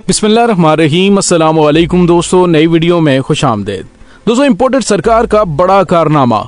बिस्मिल्लाहिर्रहमानिर्रहीम। अस्सलाम वालेकुम दोस्तों, नई वीडियो में खुश आमदेद। दोस्तों, इम्पोर्टेड सरकार का बड़ा कारनामा,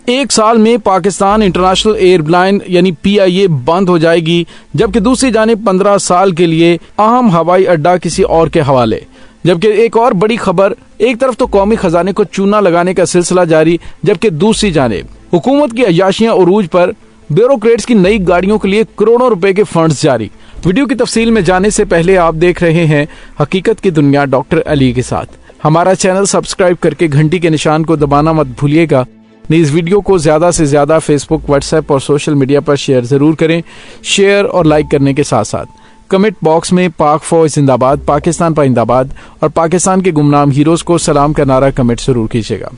एक साल में पाकिस्तान इंटरनेशनल एयरलाइन यानी PIA बंद हो जाएगी, जबकि दूसरी जानिब 15 साल के लिए अहम हवाई अड्डा किसी और के हवाले। जबकि एक और बड़ी खबर, एक तरफ तो कौमी खजाने को चूना लगाने का सिलसिला जारी, जबकि दूसरी जानिब हुकूमत की अय्याशियां उरूज पर, ब्यूरोक्रेट्स की नई गाड़ियों के लिए करोड़ों रुपए के फंड्स जारी। वीडियो की तफसील में जाने से पहले आप देख रहे हैं हकीकत की दुनिया डॉक्टर अली के साथ। हमारा चैनल सब्सक्राइब करके घंटी के निशान को दबाना मत भूलिएगा। इस वीडियो को ज्यादा से ज्यादा फेसबुक, व्हाट्सएप और सोशल मीडिया पर शेयर जरूर करें। शेयर और लाइक करने के साथ साथ कमेंट बॉक्स में पाक फौज जिंदाबाद, पाकिस्तान पाइंदाबाद और पाकिस्तान के गुमनाम हीरोज को सलाम का नारा कमेंट जरूर कीजिएगा।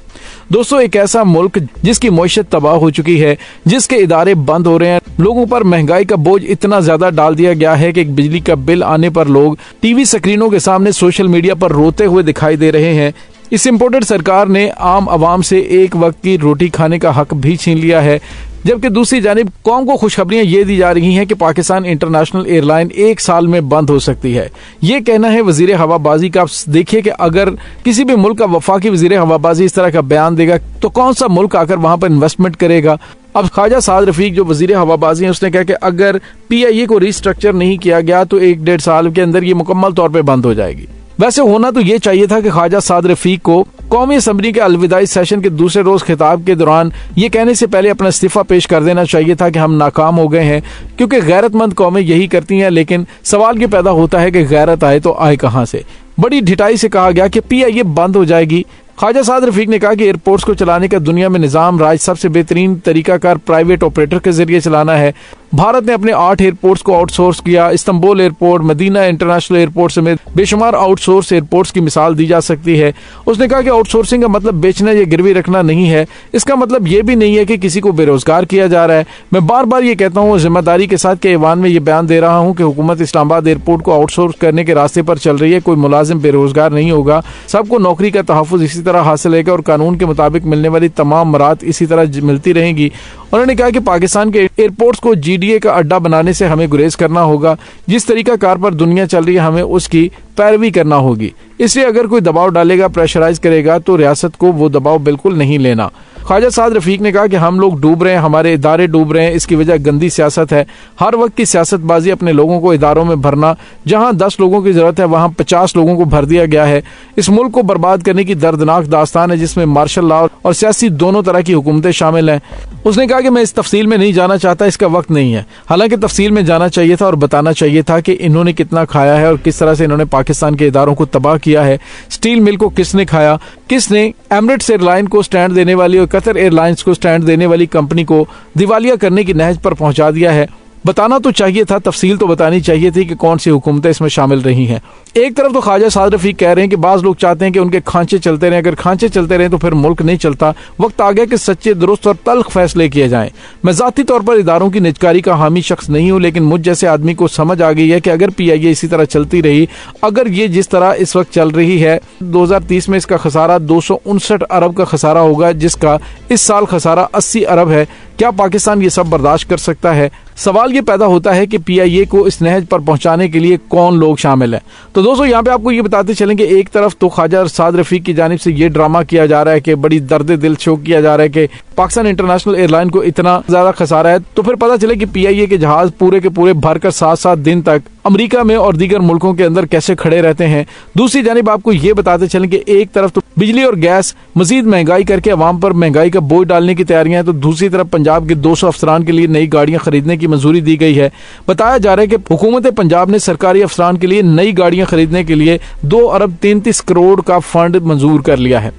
दोस्तों, एक ऐसा मुल्क जिसकी मईशत तबाह हो चुकी है, जिसके इदारे बंद हो रहे हैं, लोगों पर महंगाई का बोझ इतना ज्यादा डाल दिया गया है कि एक बिजली का बिल आने पर लोग टीवी स्क्रीनों के सामने सोशल मीडिया पर रोते हुए दिखाई दे रहे हैं। इस इम्पोर्टेड सरकार ने आम आवाम से एक वक्त की रोटी खाने का हक भी छीन लिया है, जबकि दूसरी जानिब कौम को खुशखबरियां ये दी जा रही हैं कि पाकिस्तान इंटरनेशनल एयरलाइन एक साल में बंद हो सकती है। ये कहना है वजीर हवाबाजी का। आप देखिए कि अगर किसी भी मुल्क का वफाकी वजीर हवाबाजी इस तरह का बयान देगा तो कौन सा मुल्क आकर वहां पर इन्वेस्टमेंट करेगा। अब ख्वाजा साद रफीक जो वजीर हवाबाजी हैं, उसने कहा कि अगर PIA को रिस्ट्रक्चर नहीं किया गया तो 1-1.5 साल के अंदर ये मुकम्मल तौर पर बंद हो जाएगी। वैसे होना तो ये चाहिए था कि ख्वाजा साद रफीक को कौमी असम्बली के अलविदाई सेशन के दूसरे रोज खिताब के दौरान ये कहने से पहले अपना इस्तीफा पेश कर देना चाहिए था कि हम नाकाम हो गए हैं, क्योंकि गैरतमंद कौमें यही करती हैं। लेकिन सवाल ये पैदा होता है कि गैरत आए तो आए कहां से। बड़ी ढिठाई से कहा गया कि PIA बंद हो जाएगी। ख्वाजा साद रफीक ने कहा कि एयरपोर्ट्स को चलाने का दुनिया में निजाम राज सबसे बेहतरीन तरीकाकार प्राइवेट ऑपरेटर के जरिए चलाना है। भारत ने अपने 8 एयरपोर्ट्स को आउटसोर्स किया। Istanbul airport, Medina international airport समेत बेशुमार आउटसोर्स एयरपोर्ट्स की मिसाल दी जा सकती है। उसने कहा कि आउटसोर्सिंग का मतलब बेचना या गिरवी रखना नहीं है। इसका मतलब ये भी नहीं है कि किसी को बेरोजगार किया जा रहा है। मैं बार बार ये कहता हूँ, जिम्मेदारी के साथ के ऐवान में ये बयान दे रहा हूँ कि हुकूमत इस्लामाबाद एयरपोर्ट को आउटसोर्स करने के रास्ते पर चल रही है। कोई मुलाजिम बेरोजगार नहीं होगा, सबको नौकरी का तहफ़्फ़ुज़ इसी तरह हासिल होगा और कानून के मुताबिक मिलने वाली तमाम मराहत इसी तरह मिलती रहेंगी। उन्होंने कहा कि पाकिस्तान के एयरपोर्ट्स को GDA का अड्डा बनाने से हमें गुरेज करना होगा। जिस तरीका कार पर दुनिया चल रही है, हमें उसकी पैरवी करना होगी। इसलिए अगर कोई दबाव डालेगा, प्रेशराइज करेगा, तो रियासत को वो दबाव बिल्कुल नहीं लेना। ख्वाजा साद रफीक ने कहा कि हम लोग डूब रहे हैं, हमारे इदारे डूब रहे हैं। इसकी वजह गंदी सियासत है। हर वक्त की सियासतबाजी, अपने लोगों को इदारों में भरना। जहां 10 लोगों की जरूरत है वहां 50 लोगों को भर दिया गया है। इस मुल्क को बर्बाद करने की दर्दनाक दास्तान है, जिसमें मार्शल लॉ और सियासी दोनों तरह की हुकूमतें शामिल हैं। उसने कहा कि मैं इस तफसील में नहीं जाना चाहता, इसका वक्त नहीं है। हालांकि तफसील में जाना चाहिए था और बताना चाहिए था कि इन्होंने कितना खाया है और किस तरह से इन्होंने पाकिस्तान के इदारों को तबाह किया है। स्टील मिल को किसने खाया, किसने एमिरेट्स एयरलाइन को स्टैंड देने वाली और कतर एयरलाइंस को स्टैंड देने वाली कंपनी को दिवालिया करने की नहज पर पहुंचा दिया है। बताना तो चाहिए था, तफसील तो बतानी चाहिए थी कि कौन सी हुकूमतें इसमें शामिल रही हैं। एक तरफ तो ख्वाजा साद रफीक कह रहे हैं कि बाज लोग चाहते हैं कि उनके खांचे चलते रहें। अगर खांचे चलते रहें तो फिर मुल्क नहीं चलता। वक्त आ गया कि सच्चे, दुरुस्त और तल्ख फैसले किए जाएं। मैं जाती तौर पर इदारों की निजकारी का हामी शख्स नहीं हूं, लेकिन मुझ जैसे आदमी को समझ आ गई है कि अगर PIA इसी तरह चलती रही, अगर ये जिस तरह इस वक्त चल रही है, 2030 में इसका खसारा 259 अरब का खसारा होगा, जिसका इस साल खसारा 80 अरब है। क्या पाकिस्तान ये सब बर्दाश्त कर सकता है? सवाल ये पैदा होता है कि PIA को इस नहज पर पहुंचाने के लिए कौन लोग शामिल हैं। तो दोस्तों, यहाँ पे आपको ये बताते चलें कि एक तरफ तो ख्वाजा साद रफीक की जानिब से ये ड्रामा किया जा रहा है कि बड़ी दर्द दिल शो किया जा रहा है कि पाकिस्तान इंटरनेशनल एयरलाइन को इतना ज्यादा खसारा है, तो फिर पता चले कि PIA के जहाज पूरे के पूरे भरकर 7-7 दिन तक अमेरिका में और दीगर मुल्कों के अंदर कैसे खड़े रहते हैं। दूसरी जानिब आपको ये बताते चलें कि एक तरफ तो बिजली और गैस मजीद महंगाई करके अवाम पर महंगाई का बोझ डालने की तैयारियां हैं, तो दूसरी तरफ पंजाब के 200 अफसरान के लिए नई गाड़ियां खरीदने की मंजूरी दी गई है। बताया जा रहा है कि हुकूमत पंजाब ने सरकारी अफसरान के लिए नई गाड़ियां खरीदने के लिए 2 अरब 33 करोड़ का फंड मंजूर कर लिया है।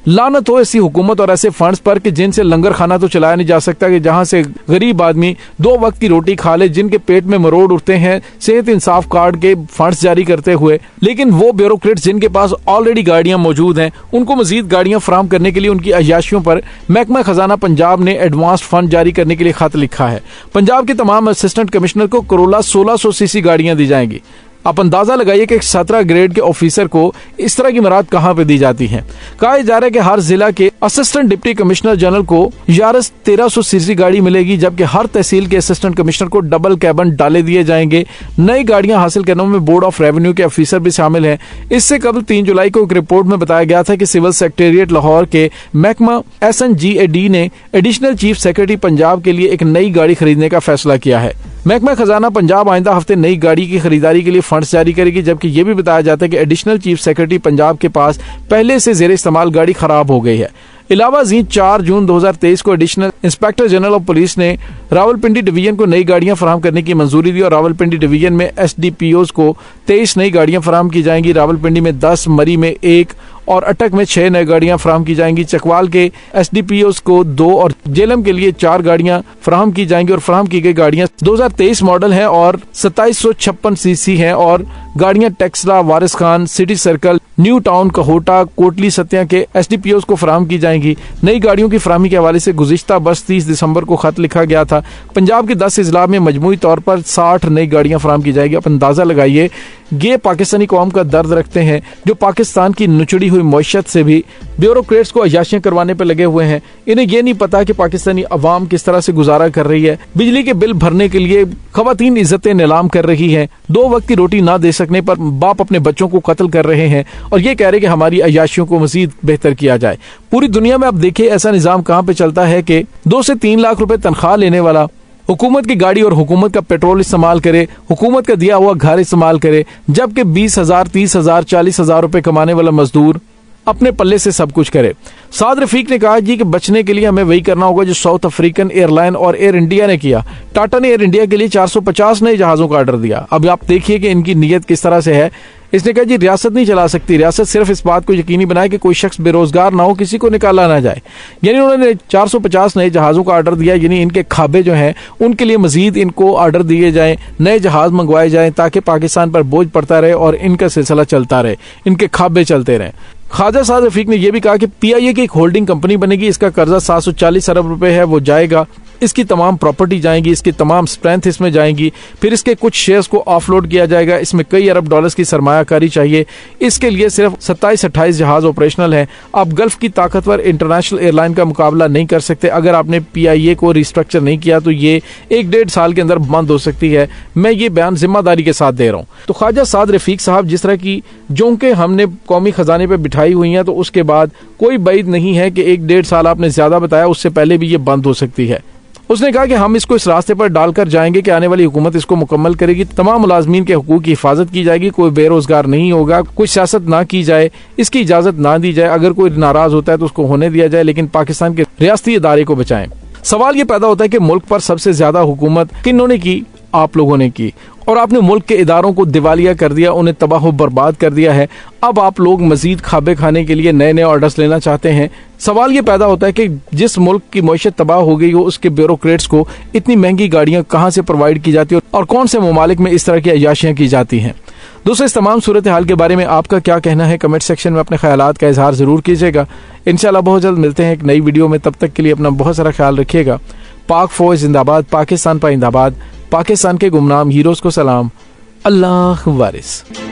लानत हो ऐसी हुकूमत और ऐसे फंड्स पर कि जिनसे लंगर खाना तो चलाया नहीं जा सकता, कि जहां से गरीब आदमी 2 वक्त की रोटी खा ले, जिनके पेट में मरोड़ उठते हैं सेहत इंसाफ कार्ड के फंड्स जारी करते हुए। लेकिन वो ब्यूरोक्रेट्स जिनके पास ऑलरेडी गाड़ियां मौजूद हैं, उनको मजीद गाड़ियां फराहम करने के लिए उनकी अय्याशियों पर महकमा खजाना पंजाब ने एडवांस फंड जारी करने के लिए खत लिखा है। पंजाब के तमाम असिस्टेंट कमिश्नर को करोला 1600 सीसी गाड़ियां दी जाएंगी। आप अंदाजा लगाइए कि 17 ग्रेड के ऑफिसर को इस तरह की मराद कहां पे दी जाती हैं। कहा जा रहा है कि हर जिला के असिस्टेंट डिप्टी कमिश्नर जनरल को यारस 1300 सीसी गाड़ी मिलेगी, जबकि हर तहसील के असिस्टेंट कमिश्नर को डबल कैबिन डाले दिए जाएंगे। नई गाड़ियां हासिल करने में बोर्ड ऑफ रेवेन्यू के ऑफिसर भी शामिल हैं। इससे कबल 3 जुलाई को एक रिपोर्ट में बताया गया था कि सिविल सेक्रेटेरिएट लाहौर के महकमा SNGAD ने एडिशनल चीफ सेक्रेटरी पंजाब के लिए एक नई गाड़ी खरीदने का फैसला किया है। महकमा खजाना पंजाब आइंदा हफ्ते नई गाड़ी की खरीदारी के लिए फंड्स जारी करेगी, जबकि यह भी बताया जाता है कि एडिशनल चीफ सेक्रेटरी पंजाब के पास पहले से जेर इस्तेमाल गाड़ी खराब हो गई है। इलावा 4 जून 2023 को additional inspector general of police ने रावलपिंडी डिवीजन को नई गाड़ियां फराहम करने की मंजूरी दी और रावलपिंडी डिवीजन में SDPOs को 23 नई गाड़ियां फराहम की जाएंगी। रावलपिंडी में 10, मरी में 1 और अटक में 6 नई गाड़ियां फराहम की जाएंगी। चकवाल के SDPOs को 2 और जेलम के लिए 4 गाड़ियां फराहम की जाएंगी और फराहम की गई गाड़ियां 2023 मॉडल हैं और 2756 सीसी हैं और गाड़ियां Taxila, Waris Khan, city circle, New Town, Kahuta, Kotli, सत्या के SDPOs को फराहम की जाएंगी। नई गाड़ियों की फराहमी के हवाले से गुज़िश्ता बस 30 दिसंबर को खत लिखा गया था। पंजाब के 10 अजला में मजमूई तौर पर 60 नई गाड़ियां फराहम की जाएगी। आप अंदाजा लगाइए, ये पाकिस्तानी कौम का दर्द रखते हैं जो पाकिस्तान की नुचड़ी हुई मईशत से भी ब्यूरोक्रेट्स को अयाशियां करवाने पर लगे हुए हैं। इन्हें ये नहीं पता कि पाकिस्तानी अवाम किस तरह से गुजारा कर रही है। बिजली के बिल भरने के लिए खवातीन इज्जतें नीलाम कर रही हैं। 2 वक्त की रोटी ना दे सकने पर बाप अपने बच्चों को कत्ल कर रहे हैं और ये कह रहे कि हमारी अयाशियों को मजीद बेहतर किया जाए। पूरी दुनिया में आप देखिए ऐसा निजाम कहाँ पे चलता है कि 2 से 3 लाख रुपए तनख्वाह लेने वाला हुकूमत की गाड़ी और हुकूमत का पेट्रोल इस्तेमाल करे, हुकूमत का दिया हुआ घर इस्तेमाल करे, जबकि 20,000, 30,000, 40,000 रुपए कमाने वाला मजदूर अपने पल्ले से सब कुछ करे। साद रफीक ने कहा जी कि बचने के लिए हमें वही करना होगा जो साउथ अफ्रीकन एयरलाइन और एयर इंडिया ने किया। टाटा ने एयर इंडिया के लिए 450 नए जहाजों का ऑर्डर दिया। अब आप देखिए कि इनकी नीयत किस तरह से है। इसने कहा जी रियासत नहीं चला सकती, रियासत सिर्फ इस बात को यकीनी बनाए कि कोई शख्स बेरोजगार ना हो, किसी को निकाला ना जाए। यानी उन्होंने 450 नए जहाजों का ऑर्डर दिया, यानी इनके खाबे जो हैं उनके लिए मजीद इनको ऑर्डर दिए जाएं, नए जहाज मंगवाए जाएं ताकि पाकिस्तान पर बोझ पड़ता रहे और इनका सिलसिला चलता रहे, इनके खाबे चलते रहें। ख्वाजा साद रफीक ने यह भी कहा कि PIA की एक होल्डिंग कंपनी बनेगी, इसका कर्जा 740 अरब रुपए है, वो जाएगा, इसकी तमाम प्रॉपर्टी जाएंगी, इसकी तमाम स्ट्रेंथ इसमें जाएंगी, फिर इसके कुछ शेयर्स को ऑफलोड किया जाएगा। इसमें कई अरब डॉलर्स की सरमायाकारी चाहिए। इसके लिए सिर्फ 27-28 जहाज ऑपरेशनल हैं। आप गल्फ की ताकतवर इंटरनेशनल एयरलाइन का मुकाबला नहीं कर सकते। अगर आपने PIA को रिस्ट्रक्चर नहीं किया तो ये 1-1.5 साल के अंदर बंद हो सकती है। मैं ये बयान जिम्मेदारी के साथ दे रहा हूँ। तो ख्वाजा साद रफीक साहब जिस तरह की जोंके हमने कौमी खजाने पर बिठाई हुई हैं, तो उसके बाद कोई बैद नहीं है कि 1-1.5 साल आपने ज्यादा बताया, उससे पहले भी ये बंद हो सकती है। उसने कहा कि हम इसको इस रास्ते पर डालकर जाएंगे कि आने वाली हुकूमत इसको मुकम्मल करेगी, तमाम मुलाजमीन के हकूक की हिफाजत की जाएगी, कोई बेरोजगार नहीं होगा, कोई सियासत ना की जाए, इसकी इजाजत ना दी जाए। अगर कोई नाराज होता है तो उसको होने दिया जाए, लेकिन पाकिस्तान के रियासती इदारे को बचाएं। सवाल ये पैदा होता है कि मुल्क पर सबसे ज्यादा हुकूमत किन्होंने की? आप लोगों ने की, और आपने मुल्क के इदारों को दिवालिया कर दिया, उन्हें तबाह बर्बाद कर दिया है। अब आप लोग मजीद खाबे खाने के लिए नए नए ऑर्डर्स लेना चाहते हैं। सवाल ये पैदा होता है कि जिस मुल्क की मईशत तबाह हो गई हो, उसके ब्यूरोक्रेट्स को इतनी महंगी गाड़ियां कहां से प्रोवाइड की जाती है और कौन से ममालिक में इस तरह की अयाशियां की जाती हैं। दोस्तों, इस तमाम सूरत हाल के बारे में आपका क्या कहना है? कमेंट सेक्शन में अपने ख्यालात का इजहार जरूर कीजिएगा। इंशाल्लाह बहुत जल्द मिलते हैं एक नई वीडियो में। तब तक के लिए अपना बहुत सारा ख्याल रखिएगा। पाक फौज जिंदाबाद, पाकिस्तान पाइंदाबाद, पाकिस्तान के गुमनाम हीरोज को सलाम। अल्लाह वारिस।